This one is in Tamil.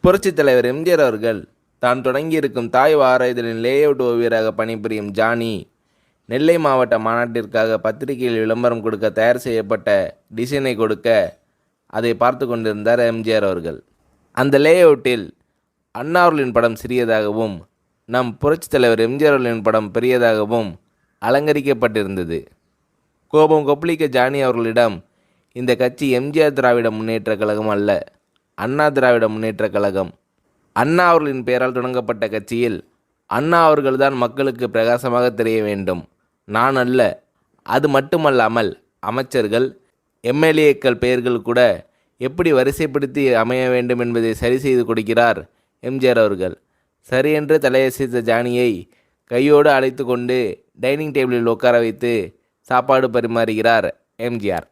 புரட்சித் தலைவர் எம்ஜிஆர் அவர்கள் தான் தொடங்கியிருக்கும் தாய் வார இதழின் லேஅவுட் ஓவியராக பணிபுரியும் ஜானி நெல்லை மாவட்ட மாநாட்டிற்காக பத்திரிகையில் விளம்பரம் கொடுக்க தயார் செய்யப்பட்ட டிசைனை கொடுக்க அதை பார்த்து கொண்டிருந்தார் எம்ஜிஆர் அவர்கள். அந்த லேஅவுட்டில் அண்ணா அவர்களின் படம் சிறியதாகவும் நம் புரட்சித் தலைவர் எம்ஜிஆர் அவர்களின் படம் பெரியதாகவும் அலங்கரிக்கப்பட்டிருந்தது. கோபம் கொப்பளிக்க ஜானி அவர்களிடம், இந்த கட்சி எம்ஜிஆர் திராவிட முன்னேற்ற கழகம் அல்ல, அண்ணா திராவிட முன்னேற்ற கழகம். அண்ணா அவர்களின் பெயரால் தொடங்கப்பட்ட கட்சியில் அண்ணா அவர்கள்தான் மக்களுக்கு பிரகாசமாக தெரிய வேண்டும், நான் அல்ல. அது மட்டுமல்லாமல் அமைச்சர்கள் எம்எல்ஏக்கள் பெயர்கள் கூட எப்படி வரிசைப்படுத்தி அமைய வேண்டும் என்பதை சரி செய்து கொடுக்கிறார் எம்ஜிஆர் அவர்கள். சரியென்று தலையசைத்த ஜானியை கையோடு அழைத்து கொண்டு டைனிங் டேபிளில் உட்கார வைத்து சாப்பாடு பரிமாறுகிறார் எம்ஜிஆர்.